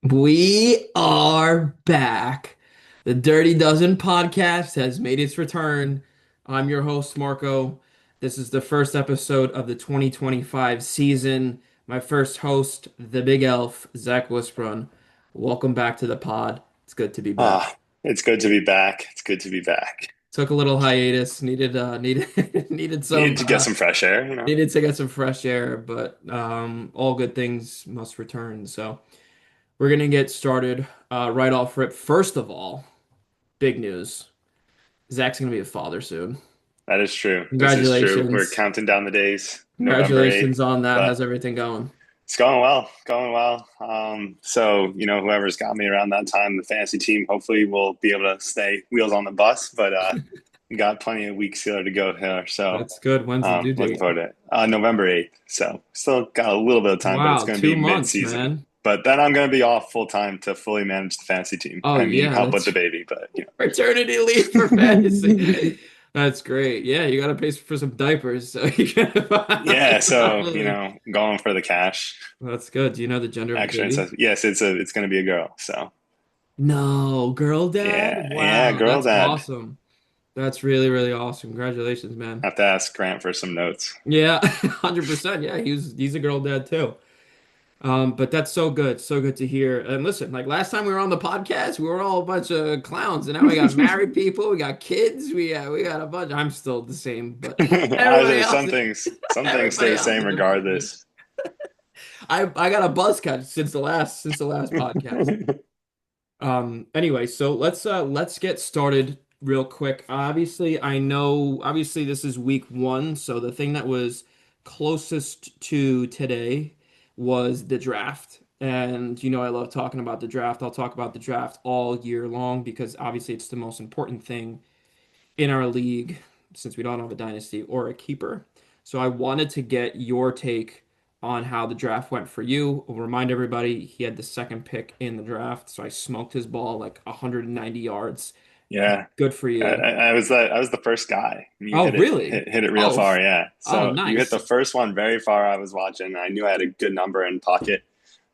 We are back. The Dirty Dozen podcast has made its return. I'm your host, Marco. This is the first episode of the 2025 season. My first host, the Big Elf, Zach Wisprun. Welcome back to the pod. It's good to be back. Ah, it's good to be back. It's good to be back. Took a little hiatus. Needed needed Needed some to get some fresh air. needed to get some fresh air, but all good things must return. So. We're gonna get started right off rip. First of all, big news. Zach's gonna be a father soon. That is true. This is true. We're Congratulations. counting down the days, November Congratulations 8th, on that. but How's everything going? it's going well, going well. So whoever's got me around that time, the fantasy team, hopefully will be able to stay wheels on the bus, but we got plenty of weeks still to go here. So That's good. When's the due looking date? forward to it. November 8th. So still got a little bit of time, but it's Wow, going to be 2 months, mid-season. man. But then I'm going to be off full time to fully manage the fantasy team. Oh I mean, yeah, help with that's the baby, but paternity leave for fantasy. That's great. Yeah, you gotta pay for some diapers, so you yeah. gotta So finally. going for the cash That's good. Do you know the gender of the extra. And baby? stuff. Yes, it's going to be a girl. So No, girl dad? yeah, Wow, girl that's dad. awesome. That's really, really awesome. Congratulations, man. Have to ask Grant for some notes. Yeah, 100%. Yeah, he's a girl dad too. But that's so good. So good to hear. And listen, like last time we were on the podcast, we were all a bunch of clowns, and now we got married people, we got kids, we got a bunch. I'm still the same, but everybody else Some things stay everybody the else same in the family. regardless. I got a buzz cut since the last podcast. Anyway, so let's get started real quick. Obviously, I know obviously this is week one, so the thing that was closest to today was the draft. And I love talking about the draft. I'll talk about the draft all year long because obviously it's the most important thing in our league since we don't have a dynasty or a keeper. So I wanted to get your take on how the draft went for you. I'll remind everybody he had the second pick in the draft, so I smoked his ball like 190 yards. Yeah, Good for you. I was the first guy. You Oh, hit it really? hit it real Oh, far. Yeah. oh, So you hit nice. the first one very far. I was watching. I knew I had a good number in pocket.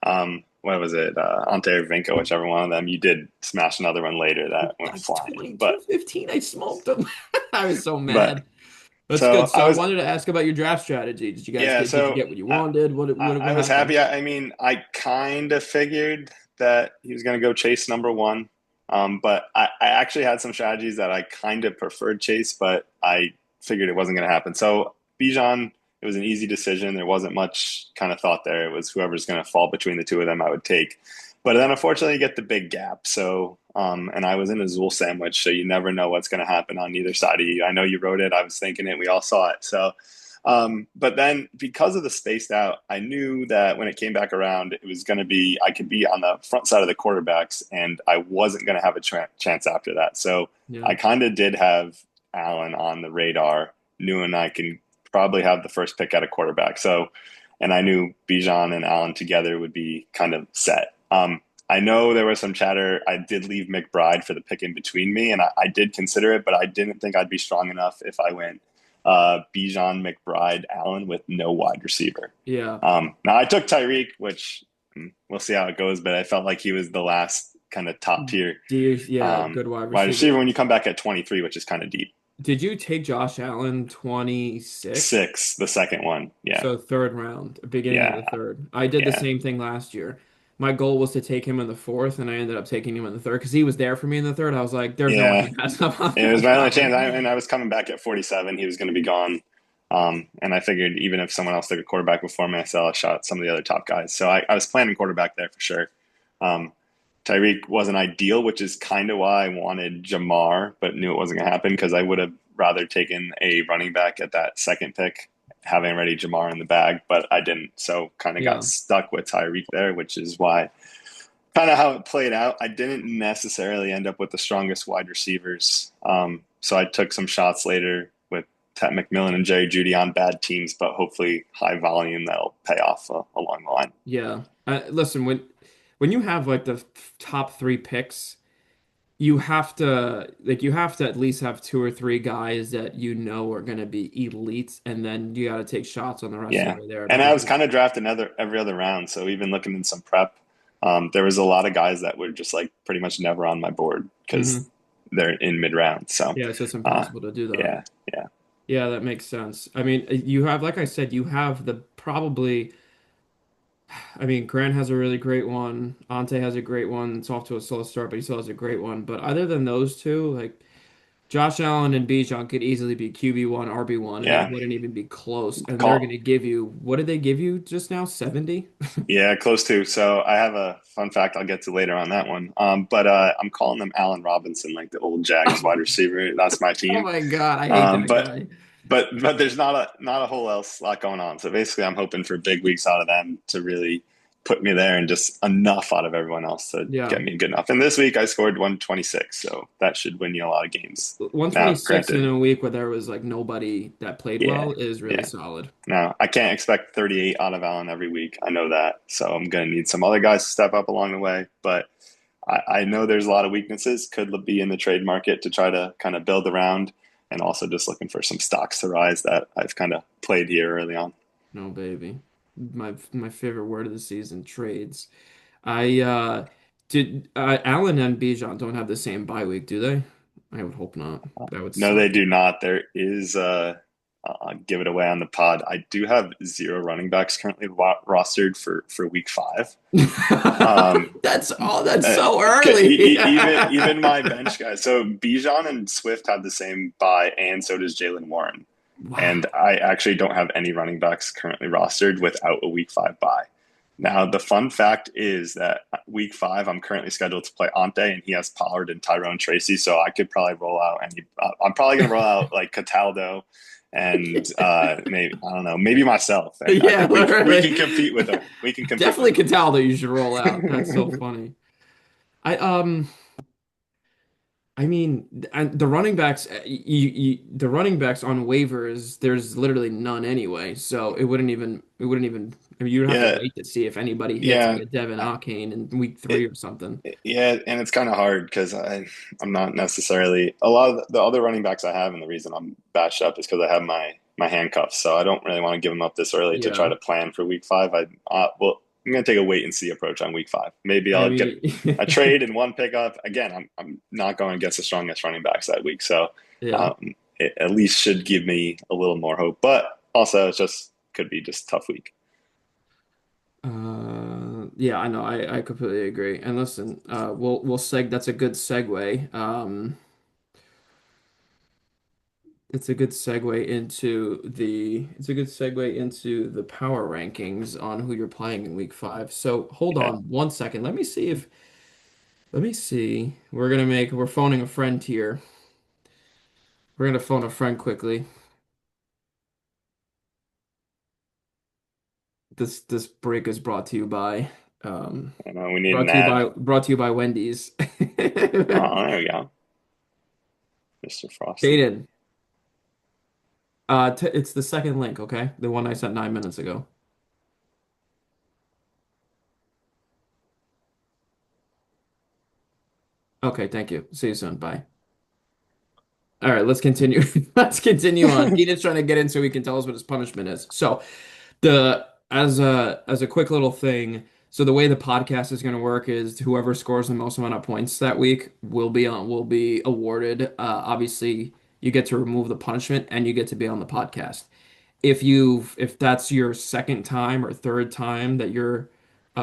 What was it? Ante or Vinco, whichever one of them. You did smash another one later that went Like flying. 22-15, I smoked him. I was so But mad. That's good. so So I wanted to ask about your draft strategy. Did you guys yeah. get So what you wanted? What I was happened? happy. I mean, I kind of figured that he was going to go chase number one. But I actually had some strategies that I kind of preferred chase, but I figured it wasn't going to happen. So Bijan, it was an easy decision. There wasn't much kind of thought there. It was whoever's going to fall between the two of them, I would take. But then unfortunately, you get the big gap. So, and I was in a Zool sandwich, so you never know what's going to happen on either side of you. I know you wrote it. I was thinking it. We all saw it. So, but then because of the spaced out, I knew that when it came back around, it was going to be, I could be on the front side of the quarterbacks and I wasn't going to have a chance after that. So Yeah. I kind of did have Allen on the radar, knew and I can probably have the first pick at a quarterback. So, and I knew Bijan and Allen together would be kind of set. I know there was some chatter. I did leave McBride for the pick in between me, and I did consider it, but I didn't think I'd be strong enough if I went Bijan, McBride, Allen with no wide receiver. Yeah. Now I took Tyreek, which we'll see how it goes, but I felt like he was the last kind of top tier Yeah, good wide wide receiver. receiver when you come back at 23, which is kind of deep. Did you take Josh Allen 26? Six, the second one. Yeah, So third round, beginning of the yeah, third. I did the yeah, same thing last year. My goal was to take him in the fourth, and I ended up taking him in the third because he was there for me in the third. I was like, "There's no way yeah. he has up on It was Josh my only chance. Allen." And I was coming back at 47. He was going to be gone. And I figured even if someone else took a quarterback before me, I still had a shot at some of the other top guys. So I was planning quarterback there for sure. Um, Tyreek wasn't ideal, which is kind of why I wanted Jamar, but knew it wasn't going to happen because I would have rather taken a running back at that second pick, having already Jamar in the bag, but I didn't. So kind of got Yeah, stuck with Tyreek there, which is why kind of how it played out. I didn't necessarily end up with the strongest wide receivers. So I took some shots later with Ted McMillan and Jerry Judy on bad teams, but hopefully high volume that'll pay off along the line. yeah. Listen, when you have like the top three picks, you have to at least have two or three guys that are going to be elites, and then you got to take shots on the rest of the Yeah. way there And I because was kind of drafting every other round. So even looking in some prep, There was a lot of guys that were just like pretty much never on my board because Hmm. they're in mid round. So, Yeah, it's just uh, impossible to do that. yeah, yeah, Yeah, that makes sense. I mean, you have, like I said, you have the probably, I mean, Grant has a really great one. Ante has a great one. It's off to a slow start, but he still has a great one. But other than those two, like Josh Allen and Bijan could easily be QB1, RB1, and it yeah. wouldn't even be close. And they're going Call, to give you, what did they give you just now? 70? yeah, close to. So I have a fun fact I'll get to later on that one. But I'm calling them Allen Robinson, like the old Jags wide receiver. That's my Oh team. my God, I hate Um, that but guy. but there's not a whole else lot going on. So basically, I'm hoping for big weeks out of them to really put me there and just enough out of everyone else to Yeah. get me good enough. And this week I scored 126, so that should win you a lot of games. Now, 126 in granted, a week where there was like nobody that played yeah, well is really yeah. solid. Now I can't expect 38 out of Allen every week. I know that, so I'm gonna need some other guys to step up along the way. But I know there's a lot of weaknesses. Could be in the trade market to try to kind of build around, and also just looking for some stocks to rise that I've kind of played here early on. No, baby. My favorite word of the season, trades. I did Allen and Bijan don't have the same bye week, do they? I would hope not. That would No, they suck. do not. There is I'll give it away on the pod. I do have zero running backs currently rostered for week 5. Um, That's so early. even my bench guys. So Bijan and Swift have the same buy, and so does Jalen Warren. And Wow. I actually don't have any running backs currently rostered without a week 5 buy. Now, the fun fact is that week 5, I'm currently scheduled to play Ante, and he has Pollard and Tyrone Tracy. So I could probably roll out any. I'm probably going to roll out like Cataldo and maybe I don't know, maybe myself, and I Yeah, think we literally. can compete with him. We can compete with Definitely him. could tell that you should roll out. That's so funny. I I mean, and the running backs, the running backs on waivers, there's literally none anyway. So it wouldn't even. I mean, you'd have to Yeah, wait to see if anybody hits like yeah, a Devin Arcane in week it, 3 or something. yeah, and it's kind of hard because I'm not necessarily a lot of the other running backs I have, and the reason I'm bashed up is because I have my handcuffs, so I don't really want to give them up this early to try Yeah, to plan for week 5. I'm gonna take a wait and see approach on week 5. Maybe I I'll get mean, a trade and one pickup. Again, I'm not going against the strongest running backs that week, so yeah, it at least should give me a little more hope. But also, it just could be just a tough week. yeah. I know. I completely agree. And listen, we'll seg. That's a good segue. It's a good segue into the power rankings on who you're playing in week 5. So hold Yeah, on 1 second. Let me see. We're phoning a friend here. We're gonna phone a friend quickly. This break is I know we need an ad. brought to you by Wendy's. Oh, there we go, Mr. Frosty. Kaden, t it's the second link, okay? The one I sent 9 minutes ago. Okay, thank you. See you soon. Bye. All right, let's continue. Let's continue on. Keenan's trying to get in so he can tell us what his punishment is. So the as a quick little thing, so the way the podcast is going to work is whoever scores the most amount of points that week will be awarded. Obviously, you get to remove the punishment and you get to be on the podcast. If that's your second time or third time that you're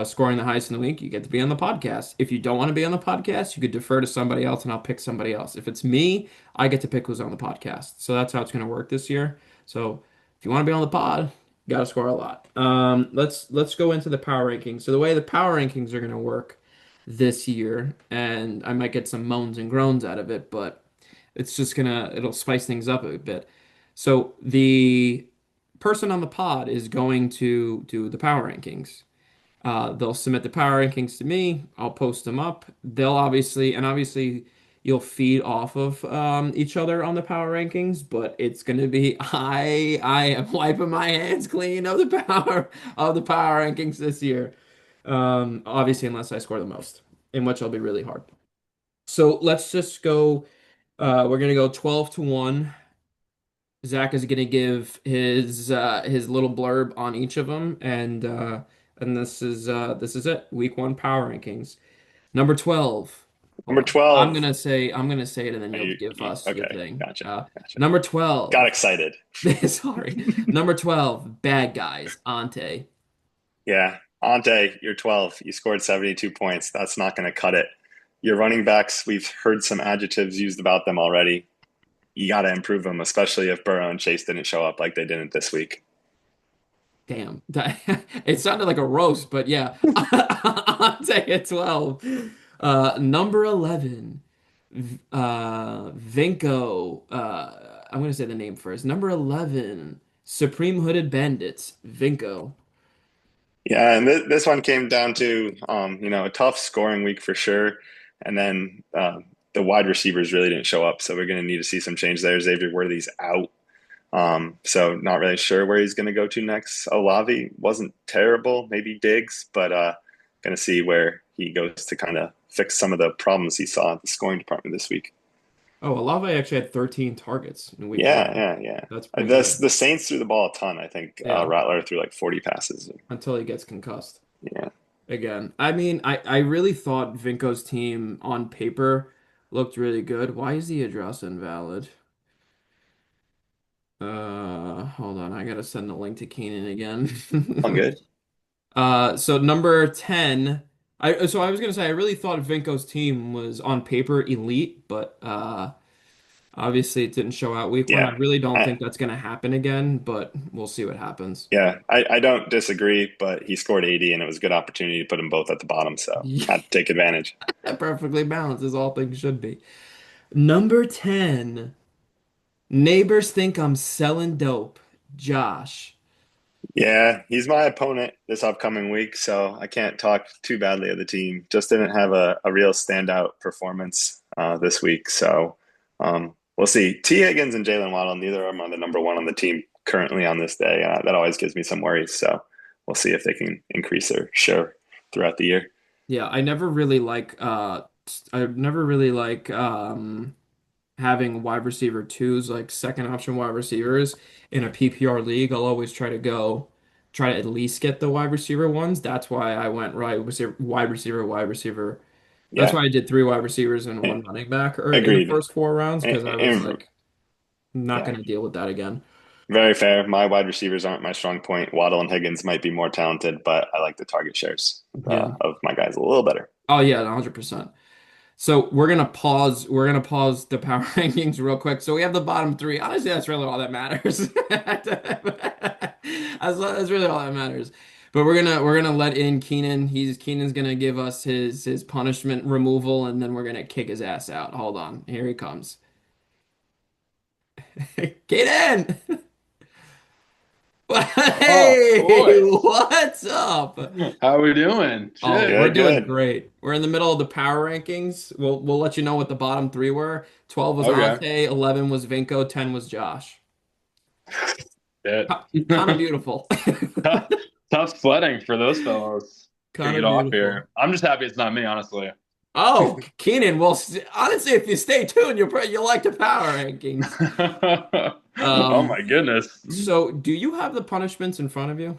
scoring the highest in the week, you get to be on the podcast. If you don't want to be on the podcast, you could defer to somebody else and I'll pick somebody else. If it's me, I get to pick who's on the podcast. So that's how it's going to work this year. So if you want to be on the pod, you got to score a lot. Let's go into the power rankings. So the way the power rankings are going to work this year, and I might get some moans and groans out of it, but it'll spice things up a bit. So the person on the pod is going to do the power rankings. They'll submit the power rankings to me. I'll post them up. Obviously you'll feed off of each other on the power rankings, but it's gonna be I am wiping my hands clean of the power rankings this year. Obviously unless I score the most, in which I'll be really hard. So let's just go. We're gonna go 12-1. Zach is gonna give his little blurb on each of them, and And this is it. Week one power rankings. Number 12. Hold Number on. I'm 12. gonna say it and then you'll give us your Okay, thing. gotcha, gotcha. Number Got 12. excited. Sorry. Number 12, bad guys, Ante. Yeah, Ante, you're 12. You scored 72 points. That's not going to cut it. Your running backs, we've heard some adjectives used about them already. You got to improve them, especially if Burrow and Chase didn't show up like they didn't this week. Damn. It sounded like a roast, but yeah. Ante at 12. Number 11. Vinco. I'm gonna say the name first. Number 11. Supreme Hooded Bandits. Vinco. Yeah, and this one came down to a tough scoring week for sure, and then the wide receivers really didn't show up, so we're going to need to see some change there. Xavier Worthy's out, so not really sure where he's going to go to next. Olavi wasn't terrible, maybe Diggs, but going to see where he goes to kind of fix some of the problems he saw at the scoring department this week. Oh, Olave actually had 13 targets in week Yeah, one. yeah, yeah. That's pretty This good. the Saints threw the ball a ton. I think Yeah, Rattler threw like 40 passes. until he gets concussed Yeah, again. I mean, I really thought Vinco's team on paper looked really good. Why is the address invalid? Hold on. I gotta send the link to Keenan again. all good. So number 10, I was gonna say I really thought Vinco's team was on paper elite, but obviously it didn't show out week one. I Yeah. really don't I, think that's gonna happen again, but we'll see what happens. Yeah, I don't disagree, but he scored 80 and it was a good opportunity to put them both at the bottom, so had to take advantage. Perfectly balanced as all things should be. Number 10, neighbors think I'm selling dope. Josh. Yeah, he's my opponent this upcoming week, so I can't talk too badly of the team. Just didn't have a real standout performance this week, so we'll see. T. Higgins and Jalen Waddle, neither of them are the number one on the team currently on this day. That always gives me some worries, so we'll see if they can increase their share throughout the year. Yeah, I never really like having wide receiver twos, like second option wide receivers in a PPR league. I'll always try to at least get the wide receiver ones. That's why I went wide receiver, wide receiver. That's Yeah, why I did three wide receivers and one running back or in the agreed. first four rounds because I was And, like not yeah, gonna deal with that again. very fair. My wide receivers aren't my strong point. Waddle and Higgins might be more talented, but I like the target shares Yeah. of my guys a little better. Oh yeah, 100%. So we're gonna pause. We're gonna pause the power rankings real quick. So we have the bottom three. Honestly, that's really all that matters. That's really all that matters. But we're gonna let in Keenan. Keenan's gonna give us his punishment removal, and then we're gonna kick his ass out. Hold on, here he comes. Keenan! Oh, Hey, boys. what's up? How we doing? Oh, Shit. we're Good, doing good. great. We're in the middle of the power rankings. We'll let you know what the bottom three were. 12 was Okay. Ante, 11 was Vinco, 10 was Josh. Shit. Kind of beautiful. Tough, tough sledding for those fellows to Kind get of off beautiful. here. I'm just happy it's not me, honestly. Oh, Keenan, well, honestly, if you stay tuned, you'll like the power rankings. Oh Um, my goodness. so do you have the punishments in front of you?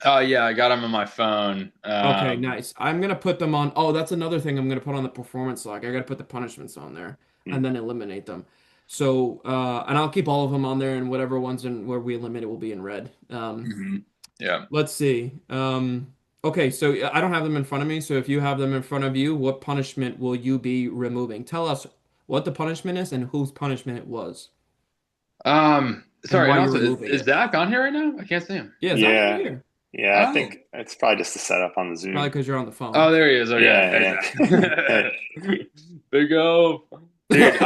Oh yeah, I got them on my phone. Okay, nice. I'm gonna put them on. Oh, that's another thing I'm gonna put on the performance log. I gotta put the punishments on there Hmm. and then eliminate them. So, and I'll keep all of them on there, and whatever ones in where we eliminate it will be in red. Mhm. Yeah. Let's see. Okay, so I don't have them in front of me. So if you have them in front of you, what punishment will you be removing? Tell us what the punishment is and whose punishment it was and Sorry, why and you're also removing is it. Zach on here right now? I can't see him. Yeah, Zach's right Yeah, here. yeah. I Oh. think it's probably just a setup on the Probably Zoom. because you're on the phone. Oh, there he is. Okay. Hey, Yeah, yeah. Hey. Zach. Big O. Dude,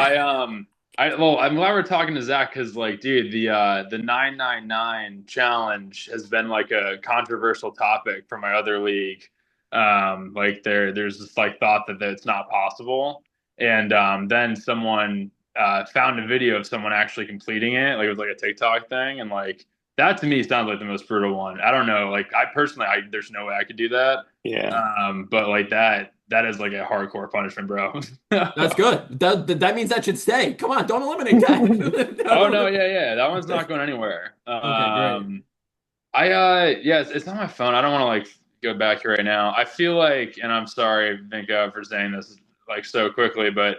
well, I'm glad we're talking to Zach because, like, dude, the 999 challenge has been like a controversial topic for my other league. Like, there's this like thought that it's not possible, and then someone found a video of someone actually completing it. Like, it was like a TikTok thing, and like that to me sounds like the most brutal one. I don't know. Like, I personally, there's no way I could do that. Yeah. But like that is like a hardcore punishment, bro. That's good. That means that should stay. Come on, don't eliminate that. Oh Don't no, eliminate- yeah, yeah. That one's not going anywhere. Okay, great. it's on my phone. I don't want to like go back here right now. I feel like, and I'm sorry, Vinka, for saying this like so quickly, but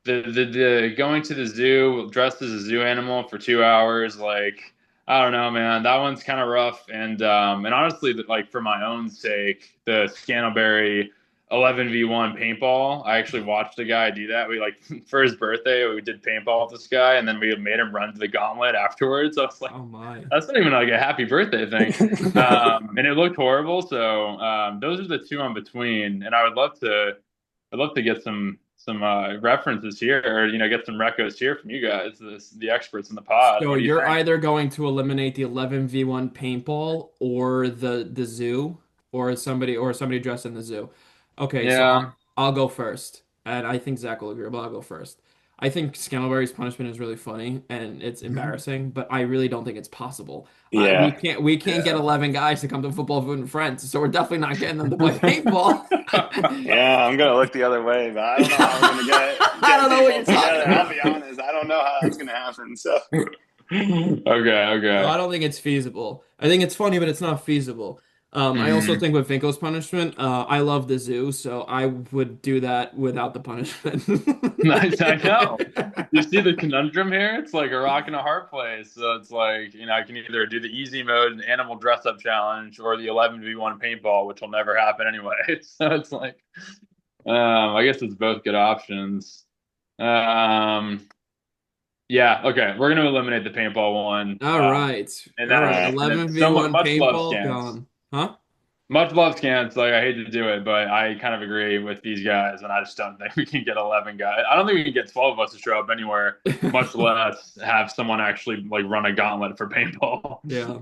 the going to the zoo dressed as a zoo animal for 2 hours, like I don't know, man, that one's kind of rough. And honestly, like for my own sake, the Scantleberry 11v1 paintball. I actually watched a guy do that. We like for his birthday, we did paintball with this guy, and then we made him run to the gauntlet afterwards. I was like, Oh my. that's not even like a happy birthday thing. And it looked horrible. So those are the two on between. And I'd love to get some references here, or get some recos here from you guys, the experts in the pod. So What do you you're think? either going to eliminate the 11v1 paintball or the zoo or somebody dressed in the zoo. Okay, so Yeah. I'll go first. And I think Zach will agree, but I'll go first. I think Scantleberry's punishment is really funny and it's embarrassing, but I really don't think it's possible. We Yeah. can't get Yeah. 11 guys to come to Football Food and Friends, so we're definitely not getting them to play paintball. Yeah, I'm gonna look the other way, but I don't know how we're gonna I get don't know what people you're talking together. I'll be about. honest, I don't know how that's gonna happen. So Okay, No, I okay. don't think it's feasible. I think it's funny, but it's not feasible. I also Hmm. think with Finkel's punishment, I love the zoo, so I would do that without the punishment. Nice, I know. You see the conundrum here? It's like a rock and a hard place. So it's like, I can either do the easy mode animal dress up challenge or the 11v1 paintball, which will never happen anyway. So it's like, I guess it's both good options. Um, yeah, okay. We're going to eliminate the paintball one. All right. And All all right. right. and it's so 11v1 much love, paintball Scans. gone. Huh? Much love, Scans. Like I hate to do it, but I kind of agree with these guys, and I just don't think we can get 11 guys. I don't think we can get 12 of us to show up anywhere, much less have someone actually like run a gauntlet for paintball. Yeah.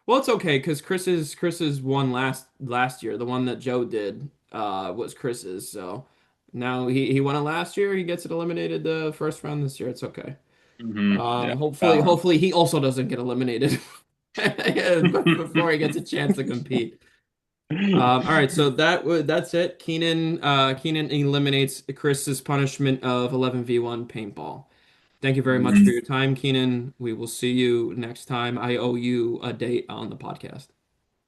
Well, it's okay because Chris's won last year. The one that Joe did was Chris's. So now he won it last year. He gets it eliminated the first round this year. It's okay. Yeah, Hopefully balance. he also doesn't get eliminated before he gets a chance to compete. All right, so that's it. Keenan eliminates Chris's punishment of 11v1 paintball. Thank you very much for your time, Keenan. We will see you next time. I owe you a date on the podcast.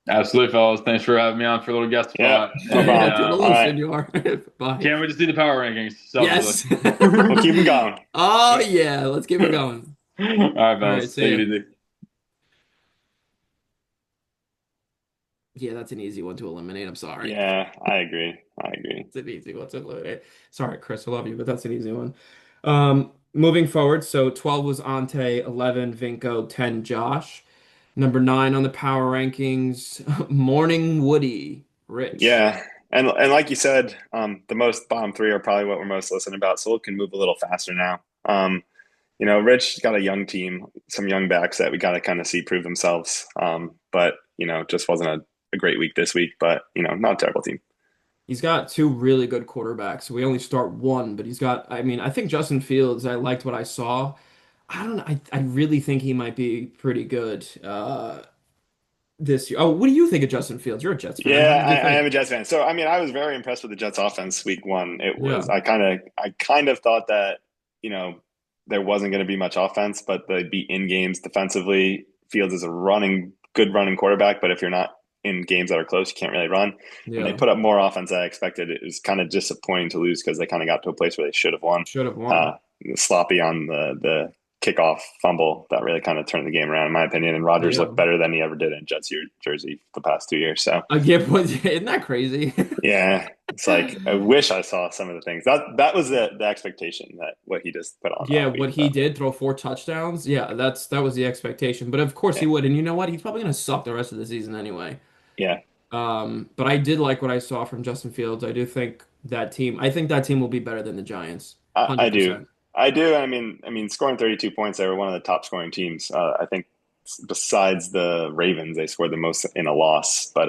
Absolutely, fellas. Thanks for having me on for a little guest Yeah, spot, no and problem. All Toodaloo, right, senor. Bye. can't wait to see the power rankings. Selfishly. Yes. we'll keep them going. Oh yeah, let's keep it going. All right, All right, fellas. see Take ya. it easy. Yeah, that's an easy one to eliminate. I'm sorry. Yeah, I agree. I agree. It's an easy one to eliminate. Sorry, Chris, I love you, but that's an easy one. Moving forward, so 12 was Ante, 11 Vinco, 10 Josh. Number 9 on the power rankings, Morning Woody, Rich. Yeah, and like you said, the most bottom three are probably what we're most listening about, so it can move a little faster now. Rich got a young team, some young backs that we got to kind of see prove themselves. But just wasn't a great week this week, but not a terrible team. He's got two really good quarterbacks. We only start one, but I mean, I think Justin Fields, I liked what I saw. I don't know. I really think he might be pretty good this year. Oh, what do you think of Justin Fields? You're a Jets fan. What Yeah, did you I think? am a Jets fan. So I mean, I was very impressed with the Jets offense week one. It was Yeah. I kind of thought that, there wasn't going to be much offense, but they'd be in games defensively. Fields is a good running quarterback, but if you're not in games that are close, you can't really run. And they Yeah. put up more offense than I expected. It was kind of disappointing to lose because they kind of got to a place where they should have won. Should have won. Uh, Sloppy on the kickoff fumble that really kind of turned the game around, in my opinion. And Rodgers Yeah. looked better than he ever did in Jets jersey the past 2 years. So I get what, isn't that crazy? yeah, it's like I wish I saw some of the things. That was the expectation that what he just put on Yeah, all week. what he So did, throw 4 touchdowns. Yeah, that was the expectation. But of course he yeah, would. And you know what? He's probably gonna suck the rest of the season anyway. yeah, But I did like what I saw from Justin Fields. I think that team will be better than the Giants. I do, 100%. I do. I mean, scoring 32 points, they were one of the top scoring teams. I think besides the Ravens, they scored the most in a loss. But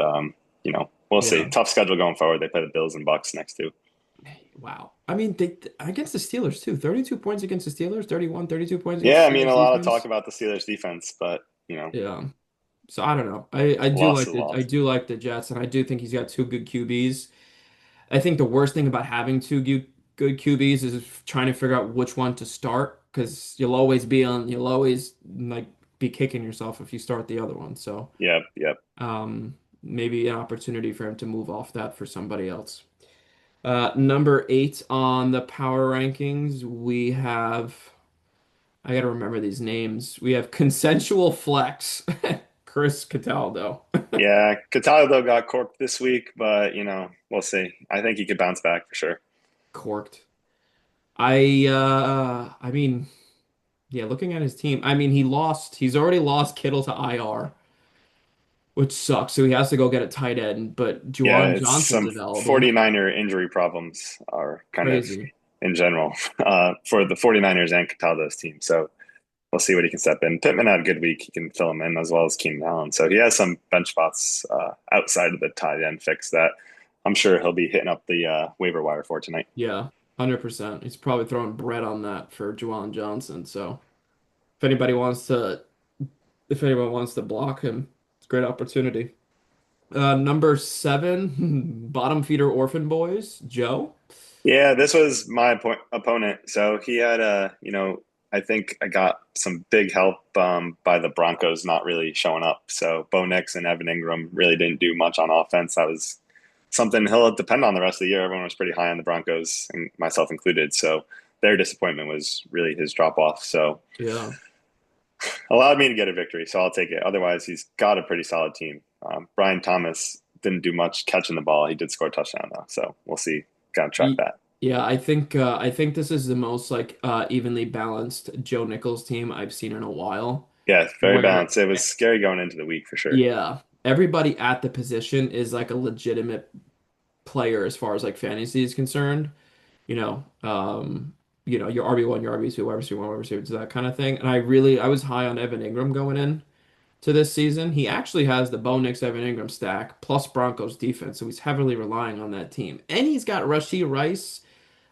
we'll see. Yeah. Tough schedule going forward. They play the Bills and Bucks next too. Wow. I mean, they against the Steelers too. 32 points against the Steelers, 31, 32 points against Yeah, I the mean, Steelers a lot of talk defense. about the Steelers defense, but Yeah. So I don't know. I do loss like is I loss. do like the Jets, and I do think he's got two good QBs. I think the worst thing about having two good QBs is trying to figure out which one to start because you'll always like be kicking yourself if you start the other one. So Yep, yep. maybe an opportunity for him to move off that for somebody else. Number 8 on the power rankings, we have, I gotta remember these names. We have Consensual Flex, Chris Cataldo. Yeah, Cataldo got corked this week, but we'll see. I think he could bounce back for sure. Corked. I mean, yeah, looking at his team, I mean, he's already lost Kittle to IR, which sucks. So he has to go get a tight end, but Yeah, Juwan it's Johnson's some available. 49er injury problems are kind of Crazy. in general for the 49ers and Cataldo's team. So we'll see what he can step in. Pittman had a good week. He can fill him in as well as Keenan Allen. So he has some bench spots outside of the tight end fix that I'm sure he'll be hitting up the waiver wire for tonight. Yeah, 100%. He's probably throwing bread on that for Juwan Johnson. So if anybody wants to, if anyone wants to block him, it's a great opportunity. Number 7, bottom feeder orphan boys, Joe. Yeah, this was my opponent. So he had I think I got some big help by the Broncos not really showing up. So Bo Nix and Evan Ingram really didn't do much on offense. That was something he'll depend on the rest of the year. Everyone was pretty high on the Broncos, and myself included. So their disappointment was really his drop off. So Yeah. allowed me to get a victory. So I'll take it. Otherwise, he's got a pretty solid team. Brian Thomas didn't do much catching the ball. He did score a touchdown though. So we'll see. Got to track Ye- that. Yeah, I think this is the most like evenly balanced Joe Nichols team I've seen in a while. Yeah, very Where balanced. It was scary going into the week for sure. yeah, everybody at the position is like a legitimate player as far as like fantasy is concerned. You know, your RB1, your RB2, wide receiver one, wide receiver two, that kind of thing. And I was high on Evan Ingram going in to this season. He actually has the Bo Nix Evan Ingram stack plus Broncos defense, so he's heavily relying on that team. And he's got Rashee Rice.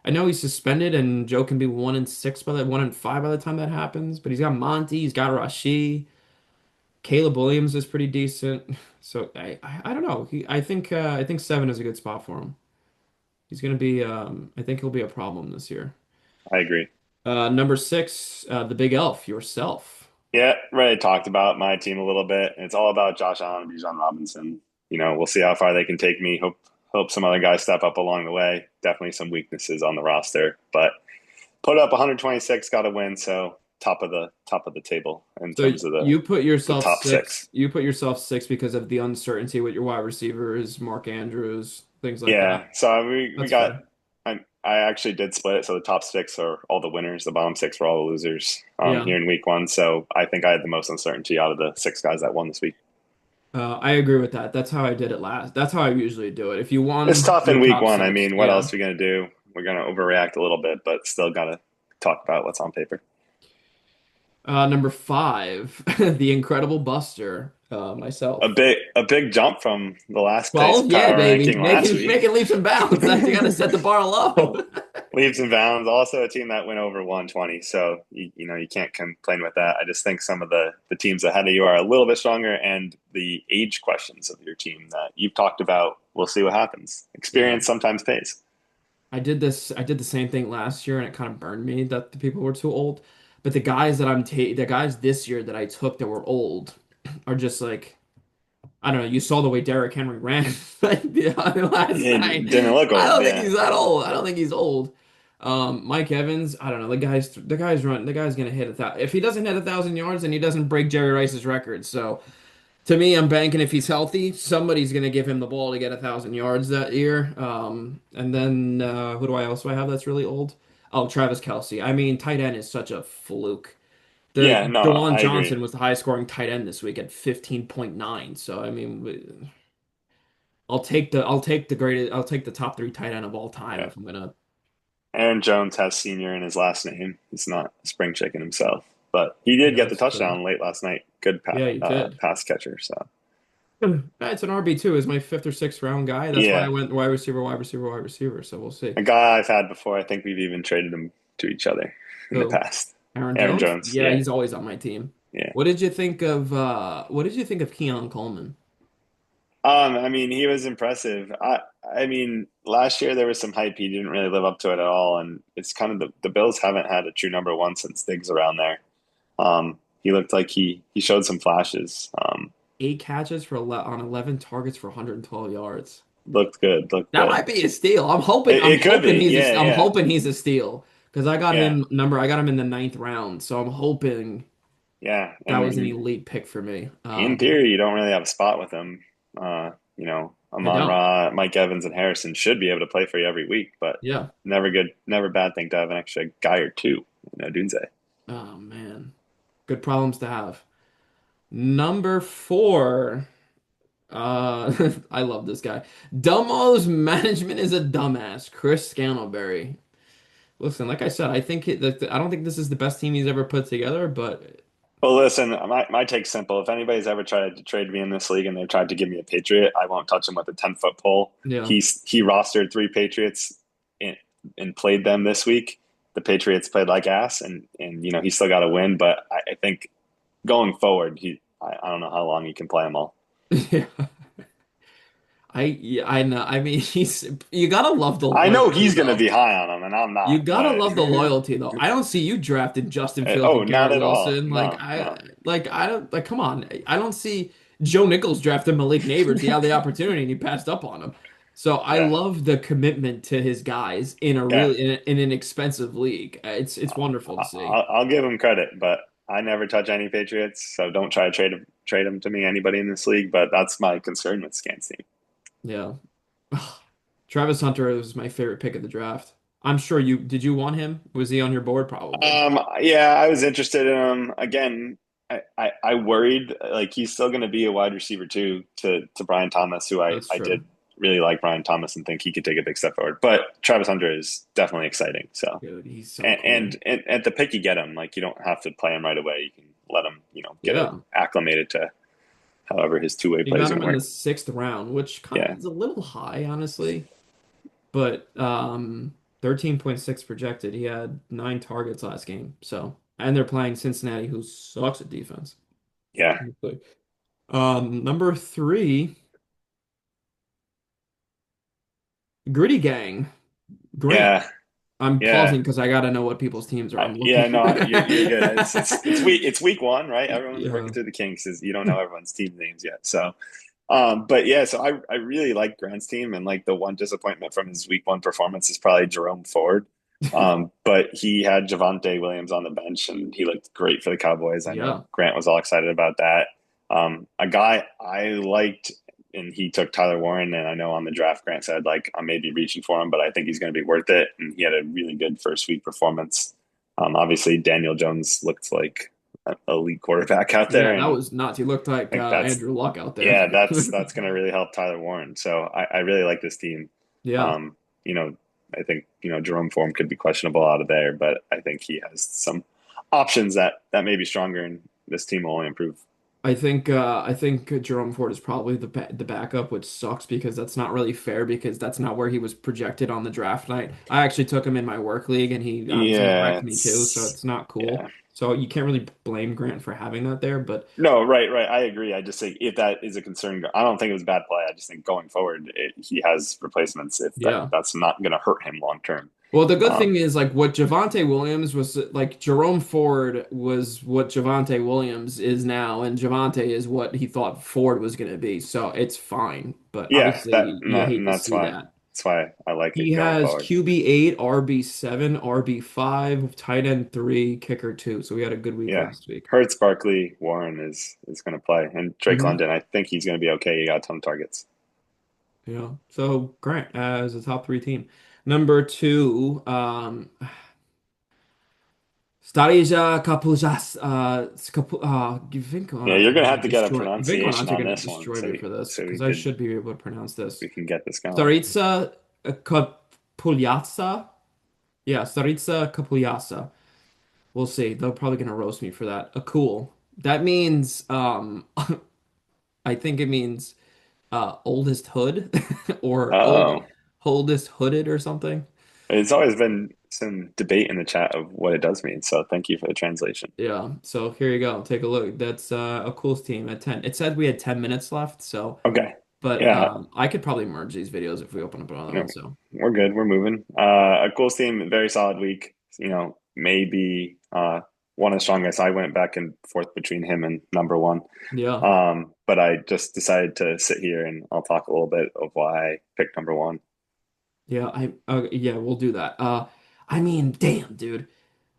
I know he's suspended, and Joe can be 1-6 by the 1-5 by the time that happens. But he's got Monty, he's got Rashee. Caleb Williams is pretty decent. So I don't know. I think 7 is a good spot for him. He's gonna be I think he'll be a problem this year. I agree. Number 6, the Big Elf, yourself. Yeah, Ray talked about my team a little bit. It's all about Josh Allen and Bijan Robinson. We'll see how far they can take me. Hope some other guys step up along the way. Definitely some weaknesses on the roster, but put up 126, got to win. So top of the table in So terms of you put the yourself top six. 6. You put yourself 6 because of the uncertainty with your wide receivers, Mark Andrews, things like that. Yeah, so we That's got. fair. I actually did split it, so the top six are all the winners, the bottom six were all the losers Yeah. here in week one. So I think I had the most uncertainty out of the six guys that won this week. I agree with that. That's how I did it last. That's how I usually do it. If you It's won tough your in week top one. I 6, mean, what yeah. else are we gonna do? We're gonna overreact a little bit, but still gotta talk about what's on paper. Number 5, the Incredible Buster, A myself. big jump from the last place 12, yeah, power baby. ranking last week. Making leaps and bounds. That's you got to set the bar low. Leaps and bounds. Also, a team that went over 120. So you can't complain with that. I just think some of the teams ahead of you are a little bit stronger, and the age questions of your team that you've talked about. We'll see what happens. Yeah. Experience sometimes pays. I did the same thing last year and it kind of burned me that the people were too old. But the guys this year that I took that were old are just like I don't know, you saw the way Derrick Henry ran like last night. It didn't look I old. don't think Yeah, he's that old. I don't think he's old. Mike Evans, I don't know. The guy's gonna hit 1,000. If he doesn't hit 1,000 yards, then he doesn't break Jerry Rice's record. So to me, I'm banking if he's healthy, somebody's going to give him the ball to get 1,000 yards that year. And then who do I also have that's really old? Oh, Travis Kelce. I mean, tight end is such a fluke. yeah. The No, Juwan I agree. Johnson was the highest scoring tight end this week at 15.9. So I mean, I'll take the top 3 tight end of all time Yeah. if I'm gonna. Aaron Jones has senior in his last name. He's not a spring chicken himself, but he did Yeah, get the that's true. touchdown late last night. Good Yeah, he did. pass catcher. So It's an RB2 is my 5th or 6th round guy. That's why I yeah, went wide receiver, wide receiver, wide receiver. So we'll see. a guy I've had before. I think we've even traded him to each other in the Who? past. Aaron Aaron Jones? Jones. Yeah, Yeah, he's always on my team. yeah. What did you think of Keon Coleman? I mean, he was impressive. I mean, last year there was some hype. He didn't really live up to it at all, and it's kind of the Bills haven't had a true number one since Diggs around there. he looked like he showed some flashes. 8 catches on 11 targets for 112 yards. Looked good, looked That good. might be a steal. I'm hoping. I'm It could hoping be, he's. yeah, I'm yeah, hoping he's a steal because I got yeah, him number. I got him in the ninth round, so I'm hoping yeah. that And was an elite pick for me. in theory, you don't really have a spot with him. I Amon don't. Ra, Mike Evans, and Harrison should be able to play for you every week, but Yeah. never bad thing to have an extra guy or two. Dunze. Oh man, good problems to have. Number four. I love this guy. Dumbo's management is a dumbass. Chris Scantlebury. Listen, like I said, I don't think this is the best team he's ever put together, but Well, listen, my take's simple. If anybody's ever tried to trade me in this league and they've tried to give me a Patriot, I won't touch him with a 10-foot pole. yeah, He rostered three Patriots and, and played them this week. The Patriots played like ass, and he still got a win. But I think going forward, I don't know how long he can play them all. yeah. I know. I mean, he's you gotta love the I know loyalty he's going to though. be high on him, and I'm You not. gotta But love the loyalty though. I don't see you drafting Justin Fields oh, and not Garrett at all. Wilson. No, no. I don't like. Come on, I don't see Joe Nichols drafting Malik Neighbors. He had the opportunity and he passed up on him. So I Yeah, love the commitment to his guys in a yeah. really in an expensive league. It's wonderful to see. I'll give him credit, but I never touch any Patriots, so don't try to trade him to me, anybody in this league. But that's my concern with Scant's team. Yeah. Travis Hunter was my favorite pick of the draft. I'm sure you did you want him? Was he on your board? Probably. Yeah, I was interested in him again. I worried like he's still going to be a wide receiver too to Brian Thomas, who That's I true. did really like Brian Thomas and think he could take a big step forward. But Travis Hunter is definitely exciting. So Dude, he's so and cool. at the pick you get him, like you don't have to play him right away. You can let him get it Yeah. acclimated to however his two-way You play is got going him to in the work. sixth round, which kind Yeah, of is a little high, honestly. But 13.6 projected. He had 9 targets last game. So, and they're playing Cincinnati, who sucks at defense. yeah, Number three, Gritty Gang, Grant. yeah, I'm yeah. pausing because I gotta know what people's teams are. I'm Yeah, looking. no, you're good. It's week one, right? Everyone's Yeah. working through the kinks. Is you don't know everyone's team names yet. So, but yeah, so I really like Grant's team, and like the one disappointment from his week one performance is probably Jerome Ford. But he had Javonte Williams on the bench, and he looked great for the Cowboys. I know Yeah. Grant was all excited about that. A guy I liked, and he took Tyler Warren, and I know on the draft Grant said like I may be reaching for him, but I think he's going to be worth it. And he had a really good first week performance. Obviously, Daniel Jones looked like an elite quarterback out there, Yeah, that and was nuts. He looked like I think that's Andrew Luck out there. yeah, that's going to really help Tyler Warren. So I really like this team. Yeah. Um, you know, I think Jerome Form could be questionable out of there, but I think he has some options that may be stronger, and this team will only improve. I think Jerome Ford is probably the backup, which sucks because that's not really fair because that's not where he was projected on the draft night. I actually took him in my work league and he obviously Yeah, wrecked me too, so it's not cool. yeah. So you can't really blame Grant for having that there, but No, right, right. I agree. I just think if that is a concern, I don't think it was a bad play. I just think going forward, he has replacements if yeah. that's not going to hurt him long term. Well, the good Um, thing is like what Javonte Williams was like Jerome Ford was what Javonte Williams is now, and Javonte is what he thought Ford was going to be. So it's fine, but yeah, obviously you hate and to that's see why that. I like He it going has forward. QB8, RB7, RB5, tight end 3, kicker 2. So we had a good week Yeah, last week. Hurts, Barkley, Warren is going to play, and Drake Hmm. London. I think he's going to be okay. He got a ton of targets. Yeah. So Grant as a top three team. Number two, Starija Kapujas, Yeah, you're going to have to get a Vinko and pronunciation Ant are on gonna this one, destroy me for this so because I should be able to pronounce this. we can get this going. Staritsa Kapulyatsa. Yeah, Staritsa Kapulyatsa. We'll see. They're probably gonna roast me for that. Cool. That means I think it means oldest hood or Oh, oldest hooded or something. it's always been some debate in the chat of what it does mean. So thank you for the translation. Yeah. So here you go. Take a look. That's a cool team at 10. It said we had 10 minutes left, so Okay, but yeah, I could probably merge these videos if we open up another no, one. So we're good. We're moving. A cool team, very solid week. Maybe one of the strongest. I went back and forth between him and number one. Yeah. But I just decided to sit here and I'll talk a little bit of why I picked number one. Yeah, we'll do that. I mean, damn, dude.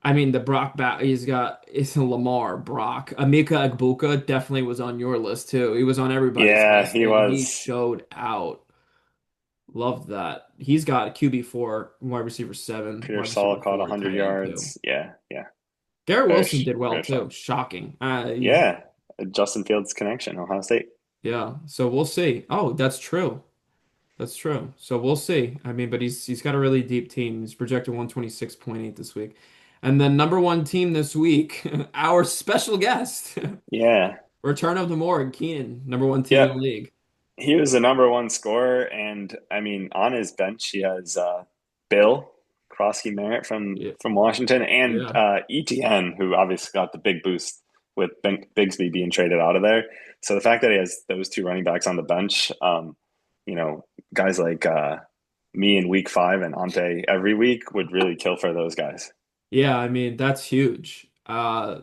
I mean, the Brock bat he's got it's Lamar, Brock. Amika Egbuka definitely was on your list too. He was on everybody's Yeah, list he and he was showed out. Loved that. He's got QB4, wide receiver 7, Peter wide Saul receiver caught 4, tight 100 end too. yards. Yeah, yeah. Garrett Very, Wilson did well very too. strong. Shocking. Yeah, Justin Fields connection, Ohio State. Yeah, so we'll see. Oh, that's true. That's true. So we'll see. I mean, but he's got a really deep team. He's projected 126.8 this week. And then number one team this week, our special guest, Yeah, return of the morgue, Keenan, number one team in the yep. league. He was the number one scorer, and I mean, on his bench he has Bill Krosky Merritt Yeah. from Washington and Yeah. ETN, who obviously got the big boost with Bigsby being traded out of there. So the fact that he has those two running backs on the bench, you know, guys like me in week 5 and Ante every week would really kill for those guys. Yeah, I mean, that's huge. I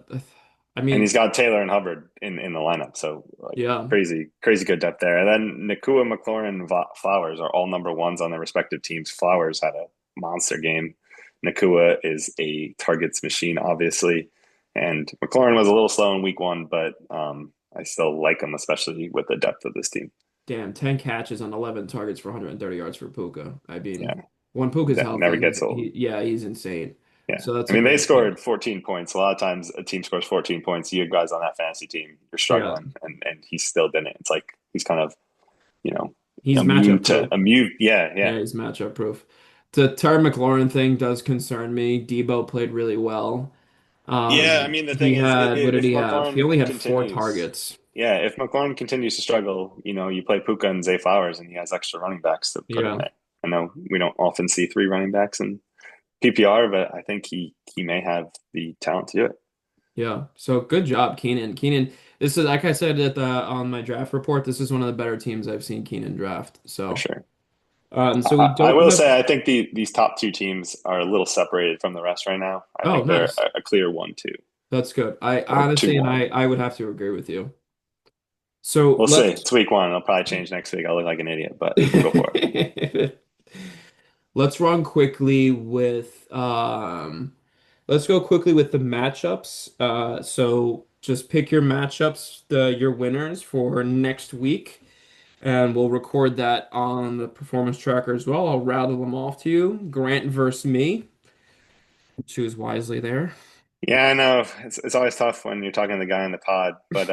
And mean, he's got Taylor and Hubbard in the lineup, so like yeah. crazy good depth there. And then Nakua, McLaurin, and Flowers are all number ones on their respective teams. Flowers had a monster game. Nakua is a targets machine, obviously, and McLaurin was a little slow in week 1, but I still like him, especially with the depth of this team. Damn, 10 catches on 11 targets for 130 yards for Puka. I mean, Yeah, when Puka's that never healthy, gets old. yeah, he's insane. Yeah. So that's I a mean, they great pick. scored 14 points. A lot of times a team scores 14 points. You have guys on that fantasy team, you're Yeah, struggling, and he still didn't. It's like he's kind of, you know, he's immune matchup to proof. immune. Yeah, yeah. Yeah, he's matchup proof. The Terry McLaurin thing does concern me. Debo played really well. Yeah, I mean, the He thing is, had, what did if he have? He McLaurin only had 4 continues, targets. yeah, if McLaurin continues to struggle, you play Puka and Zay Flowers, and he has extra running backs to put in Yeah, there. I know we don't often see 3 running backs in PPR, but I think he may have the talent to do it yeah. So good job, Keenan. Keenan, this is like I said at the on my draft report. This is one of the better teams I've seen Keenan draft. for So, sure. so we I don't will have. say I think these top 2 teams are a little separated from the rest right now. I Oh, think they're nice. a clear 1-2 That's good. I or two honestly, and one. I would have to agree with you. So We'll see. let's It's week 1. It'll probably change next week. I'll look like an idiot, but we'll go for it. let's run quickly with let's go quickly with the matchups. So just pick your matchups, your winners for next week, and we'll record that on the performance tracker as well. I'll rattle them off to you. Grant versus me. Choose wisely there. Yeah, I know. It's always tough when you're talking to the guy in the pod, but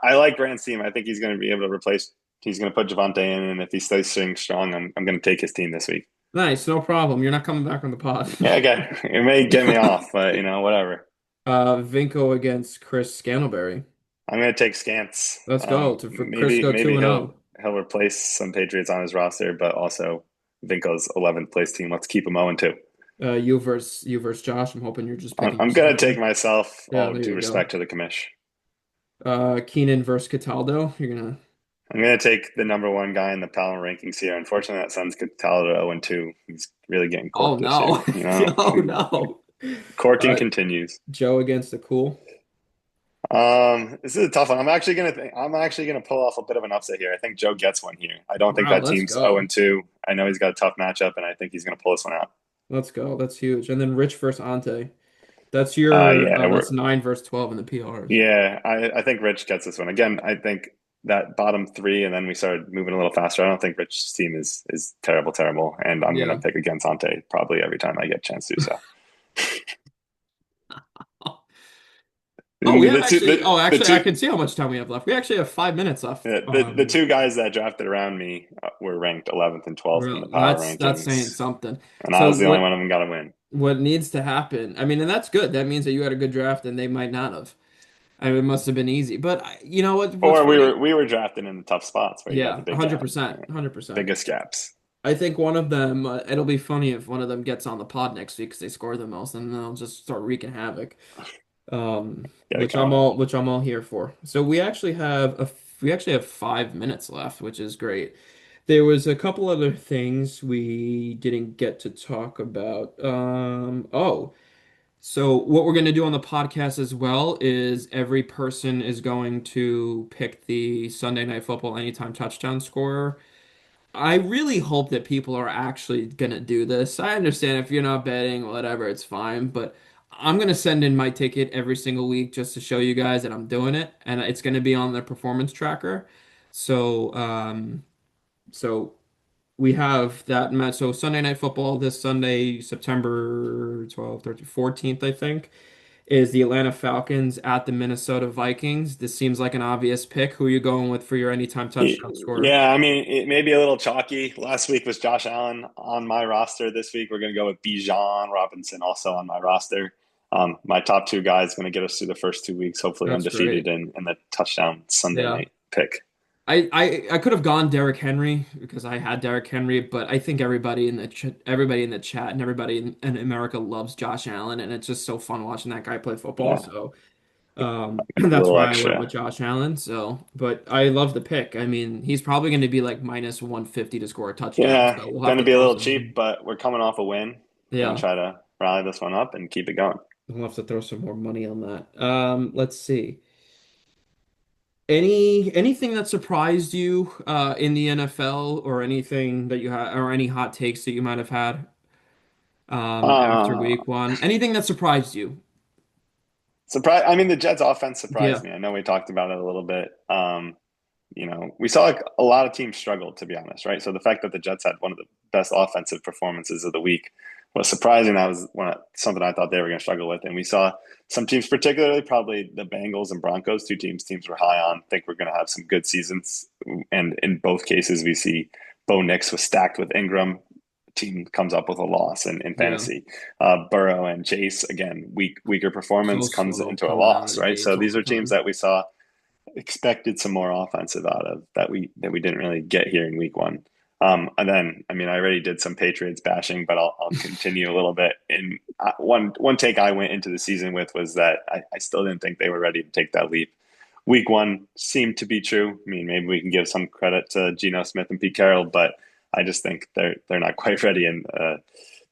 I like Grant's team. I think he's going to be able to replace. He's going to put Javante in, and if he stays staying strong, I'm going to take his team this week. Nice, no problem. You're not coming back on the pod. Yeah, okay. It may get me off, but whatever. Vinco against Chris Scantlebury. I'm going to take Scants. Let's go to for Chris Maybe go 2 and he'll 0. replace some Patriots on his roster, but also Vinko's 11th place team. Let's keep him 0-2. You versus Josh. I'm hoping you're just picking I'm going yourself to take here. myself, Yeah, all there due you go. respect to the commish. Keenan versus Cataldo. You're gonna. I'm going to take the number one guy in the power rankings here. Unfortunately, that sends Cataldo to 0-2. He's really getting Oh courted this no! year. Oh no! Courting Uh, continues. Joe against the cool. This is a tough one. I'm actually gonna pull off a bit of an upset here. I think Joe gets one here. I don't think Wow, that let's team's 0 go. and 2. I know he's got a tough matchup, and I think he's gonna pull this one out. Let's go. That's huge. And then Rich versus Ante. That's your. Yeah, That's 9 versus 12 in the PRs. I think Rich gets this one again. I think that bottom 3, and then we started moving a little faster. I don't think Rich's team is terrible, and I'm gonna Yeah. pick against Ante probably every time I get a chance to do so. Oh, we have The two actually. Oh, the actually, I two can see how much time we have left. We actually have 5 minutes left. the 2 guys that drafted around me were ranked 11th and 12th in the Well, power that's saying rankings, something. and I So was the only what one of them got to win. what needs to happen? I mean, and that's good. That means that you had a good draft, and they might not have. I mean, it must have been easy. But you know what? What's Or funny? we were drafted in the tough spots where you had the Yeah, big gap, 100%, 100%. biggest gaps. I think one of them. It'll be funny if one of them gets on the pod next week because they score the most, and then they'll just start wreaking havoc. Get it Which I'm going. all here for. So we actually have 5 minutes left, which is great. There was a couple other things we didn't get to talk about. Oh. So what we're going to do on the podcast as well is every person is going to pick the Sunday Night Football anytime touchdown scorer. I really hope that people are actually going to do this. I understand if you're not betting, whatever, it's fine, but I'm going to send in my ticket every single week just to show you guys that I'm doing it, and it's going to be on the performance tracker. So, so we have that match. So Sunday Night Football this Sunday, September 12th, 13th, 14th, I think, is the Atlanta Falcons at the Minnesota Vikings. This seems like an obvious pick. Who are you going with for your anytime touchdown scorer? Yeah, I mean, it may be a little chalky. Last week was Josh Allen on my roster. This week we're going to go with Bijan Robinson also on my roster. My top two guys going to get us through the first 2 weeks, hopefully That's undefeated great. in the touchdown Sunday Yeah. night pick. I could have gone Derrick Henry because I had Derrick Henry, but I think everybody in the chat and everybody in America loves Josh Allen, and it's just so fun watching that guy play football. Yeah, So a that's little why I went with extra. Josh Allen. So, but I love the pick. I mean, he's probably going to be like minus 150 to score a touchdown. Yeah, So we'll have going to to be a throw little some. cheap, but we're coming off a win. Going to Yeah, try to rally this one up and keep it going. we'll have to throw some more money on that. Let's see. Anything that surprised you in the NFL or anything that you had or any hot takes that you might have had after Uh, week one? Anything that surprised you? Surprise! I mean, the Jets' offense Yeah, surprised me. I know we talked about it a little bit. We saw like a lot of teams struggle, to be honest, right? So the fact that the Jets had one of the best offensive performances of the week was surprising. That was something I thought they were going to struggle with, and we saw some teams, particularly probably the Bengals and Broncos, two teams were high on. Think we're going to have some good seasons, and in both cases, we see Bo Nix was stacked with Ingram. Team comes up with a loss in yeah. fantasy. Burrow and Chase again, weaker So performance comes slow into a coming out of loss, the right? gates So all these the are teams time. that we saw expected some more offensive out of that we didn't really get here in week one. And then, I mean, I already did some Patriots bashing, but I'll continue a little bit. And one take I went into the season with was that I still didn't think they were ready to take that leap. Week one seemed to be true. I mean, maybe we can give some credit to Geno Smith and Pete Carroll, but I just think they're not quite ready. And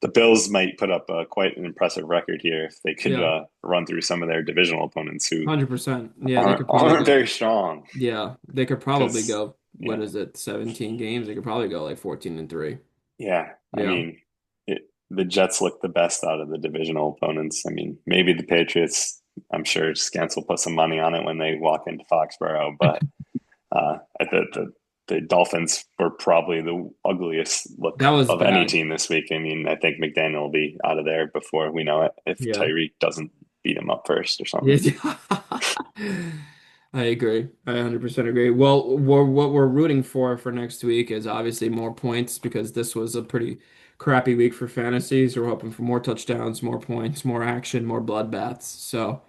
the Bills might put up quite an impressive record here if they could Yeah, run through some of their divisional opponents who 100%. Yeah, they aren't could probably aren't go. very strong. Yeah, they could probably Because go. What yeah, is it? 17 games. They could probably go like 14-3. yeah. I Yeah. mean, the Jets look the best out of the divisional opponents. I mean, maybe the Patriots. I'm sure Scants will put some money on it when they walk into Foxborough, but the Dolphins were probably the ugliest look That was of any bad. team this week. I mean, I think McDaniel will be out of there before we know it if Yeah. Tyreek doesn't beat him up first or something. Yeah. I agree. I 100% agree. Well, what we're rooting for next week is obviously more points because this was a pretty crappy week for fantasies. We're hoping for more touchdowns, more points, more action, more bloodbaths. So,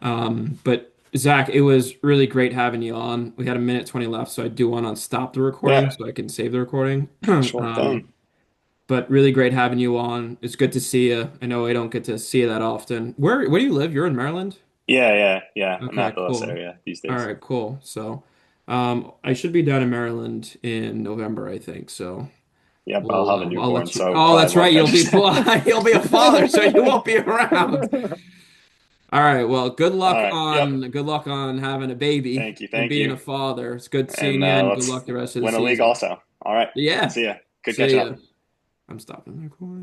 but Zach, it was really great having you on. We had a minute 20 left, so I do want to stop the recording Yeah, so I can save the recording. sure thing. But really great having you on. It's good to see you. I know I don't get to see you that often. Where do you live? You're in Maryland? Yeah. Okay, Annapolis cool. area these All days. right, cool. So, I should be down in Maryland in November, I think. So Yep, I'll have a I'll newborn, let you. so Oh, probably that's won't right. catch it. You'll be a father, so you won't be around. All right. Well, All right. Yep. good luck on having a baby and Thank being you. a father. It's good seeing And you, and good let's luck the rest of the win a league season. also. All right. Yeah. See ya. Good See catching ya. up. I'm stopping the recording.